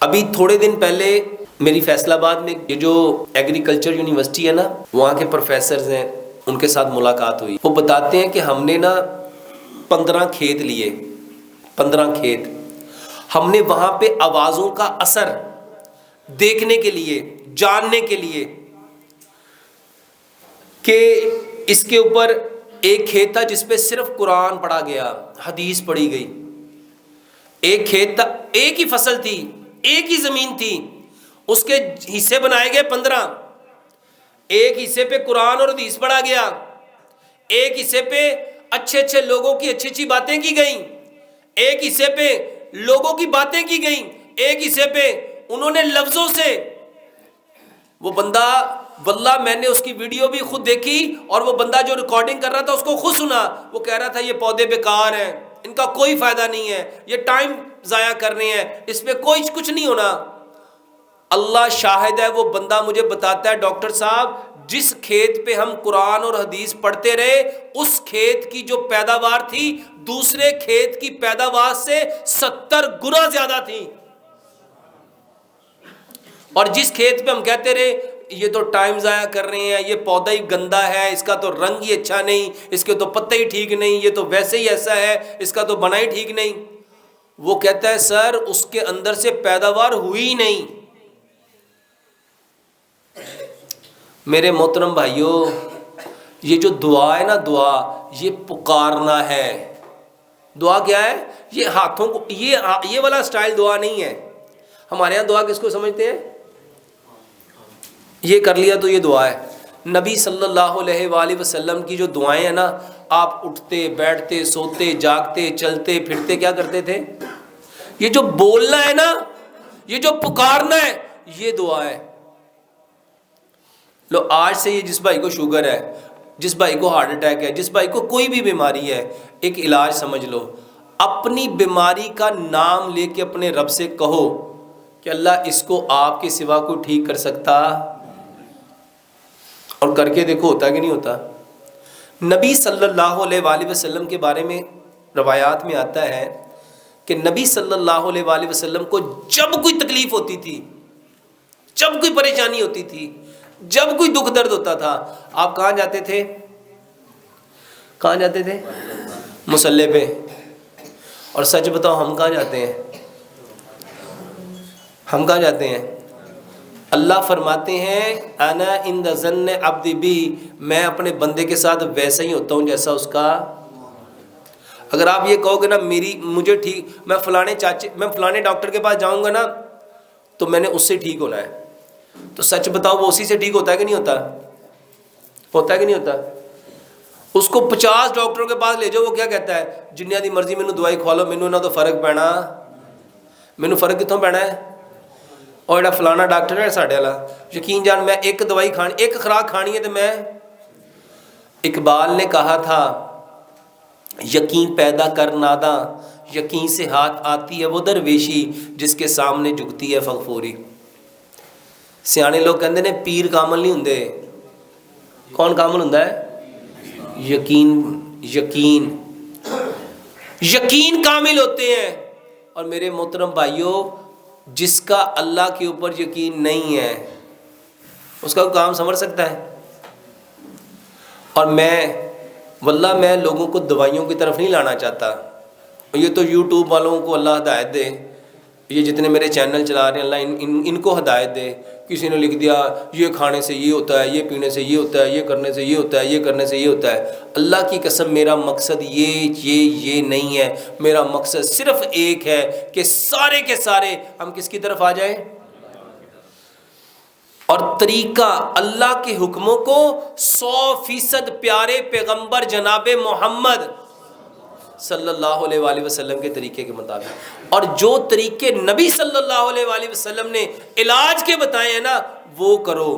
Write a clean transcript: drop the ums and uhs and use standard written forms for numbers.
ابھی تھوڑے دن پہلے میری فیصل آباد میں یہ جو ایگریکلچر یونیورسٹی ہے نا، وہاں کے پروفیسرز ہیں، ان کے ساتھ ملاقات ہوئی۔ وہ بتاتے ہیں کہ ہم نے نا 15 کھیت لیے، 15 کھیت۔ ہم نے وہاں پہ آوازوں کا اثر دیکھنے کے لیے، جاننے کے لیے کہ اس کے اوپر ایک کھیت تھا جس پہ صرف قرآن پڑھا گیا، حدیث پڑھی گئی۔ ایک کھیت تھا، ایک ہی فصل تھی، ایک ہی زمین تھی، اس کے حصے بنائے گئے 15۔ ایک حصے پہ قرآن اور حدیث پڑھا گیا، ایک حصے پہ اچھے اچھے لوگوں کی اچھی اچھی باتیں کی گئیں، ایک حصے پہ لوگوں کی باتیں کی گئیں، ایک حصے پہ انہوں نے لفظوں سے، وہ بندہ واللہ میں نے اس کی ویڈیو بھی خود دیکھی، اور وہ بندہ جو ریکارڈنگ کر رہا تھا اس کو خود سنا۔ وہ کہہ رہا تھا یہ پودے بیکار ہیں، ان کا کوئی فائدہ نہیں ہے، یہ ٹائم ضائع کر رہے ہیں، اس پہ کوئی کچھ نہیں ہونا۔ اللہ شاہد ہے، وہ بندہ مجھے بتاتا ہے ڈاکٹر صاحب جس کھیت پہ ہم قرآن اور حدیث پڑھتے رہے، اس کھیت کی جو پیداوار تھی دوسرے کھیت کی پیداوار سے 70 گنا زیادہ تھی۔ اور جس کھیت پہ ہم کہتے رہے یہ تو ٹائم ضائع کر رہے ہیں، یہ پودا ہی گندا ہے، اس کا تو رنگ ہی اچھا نہیں، اس کے تو پتے ہی ٹھیک نہیں، یہ تو ویسے ہی ایسا ہے، اس کا تو بنا ہی ٹھیک نہیں۔ وہ کہتا ہے سر اس کے اندر سے پیداوار ہوئی ہی نہیں۔ میرے محترم بھائیوں، یہ جو دعا ہے نا، دعا یہ پکارنا ہے۔ دعا کیا ہے؟ یہ ہاتھوں کو، یہ والا سٹائل دعا نہیں ہے۔ ہمارے ہاں دعا کس کو سمجھتے ہیں؟ یہ کر لیا تو یہ دعا ہے۔ نبی صلی اللہ علیہ وآلہ وسلم کی جو دعائیں ہیں نا، آپ اٹھتے بیٹھتے سوتے جاگتے چلتے پھرتے کیا کرتے تھے؟ یہ جو بولنا ہے نا، یہ جو پکارنا ہے، یہ دعا ہے۔ لو آج سے یہ جس بھائی کو شوگر ہے، جس بھائی کو ہارٹ اٹیک ہے، جس بھائی کو کوئی بھی بیماری ہے، ایک علاج سمجھ لو، اپنی بیماری کا نام لے کے اپنے رب سے کہو کہ اللہ اس کو آپ کے سوا کوئی ٹھیک کر سکتا؟ اور کر کے دیکھو ہوتا کہ نہیں ہوتا۔ نبی صلی اللہ علیہ وآلہ وسلم کے بارے میں روایات میں آتا ہے کہ نبی صلی اللہ علیہ وآلہ وسلم کو جب کوئی تکلیف ہوتی تھی، جب کوئی پریشانی ہوتی تھی، جب کوئی دکھ درد ہوتا تھا، آپ کہاں جاتے تھے؟ کہاں جاتے تھے؟ مصلی پہ۔ اور سچ بتاؤ ہم کہاں جاتے ہیں؟ ہم کہاں جاتے ہیں؟ اللہ فرماتے ہیں انا عند ظن عبدی بی، میں اپنے بندے کے ساتھ ویسا ہی ہوتا ہوں جیسا اس کا۔ اگر آپ یہ کہو گے نا مجھے ٹھیک، میں فلانے ڈاکٹر کے پاس جاؤں گا نا تو میں نے اس سے ٹھیک ہونا ہے، تو سچ بتاؤ وہ اسی سے ٹھیک ہوتا ہے کہ نہیں ہوتا؟ ہوتا ہے کہ نہیں ہوتا؟ اس کو 50 ڈاکٹروں کے پاس لے جاؤ، وہ کیا کہتا ہے؟ جنیاں دی مرضی مینوں دوائی کھوا لو، مینوں نہ تو فرق پینا۔ مینوں فرق کتوں پینا ہے؟ اور جڑا فلانا ڈاکٹر ہے ساڈے والا، یقین جان میں ایک دوائی کھانی، ایک خوراک کھانی ہے تو میں، اقبال نے کہا تھا یقین پیدا کر ناداں، یقین سے ہاتھ آتی ہے وہ درویشی جس کے سامنے جھکتی ہے فغفوری۔ سیانے لوگ کہندے نے پیر کامل نہیں ہوندے، کون کامل ہوندا ہے؟ یقین کامل ہوتے ہیں۔ اور میرے محترم بھائیوں، جس کا اللہ کے اوپر یقین نہیں ہے اس کا کام سنور سکتا ہے؟ اور واللہ میں لوگوں کو دوائیوں کی طرف نہیں لانا چاہتا، یہ تو یوٹیوب والوں کو اللہ ہدایت دے، یہ جتنے میرے چینل چلا رہے ہیں اللہ ان کو ہدایت دے۔ کسی نے لکھ دیا یہ کھانے سے یہ ہوتا ہے، یہ پینے سے یہ ہوتا ہے، یہ کرنے سے یہ ہوتا ہے، یہ کرنے سے یہ ہوتا ہے۔ اللہ کی قسم میرا مقصد یہ نہیں ہے، میرا مقصد صرف ایک ہے کہ سارے کے سارے ہم کس کی طرف آ جائیں؟ اور طریقہ اللہ کے حکموں کو 100% پیارے پیغمبر جناب محمد صلی اللہ علیہ وآلہ وسلم کے طریقے کے مطابق، اور جو طریقے نبی صلی اللہ علیہ وآلہ وسلم نے علاج کے بتائے ہیں نا وہ کرو۔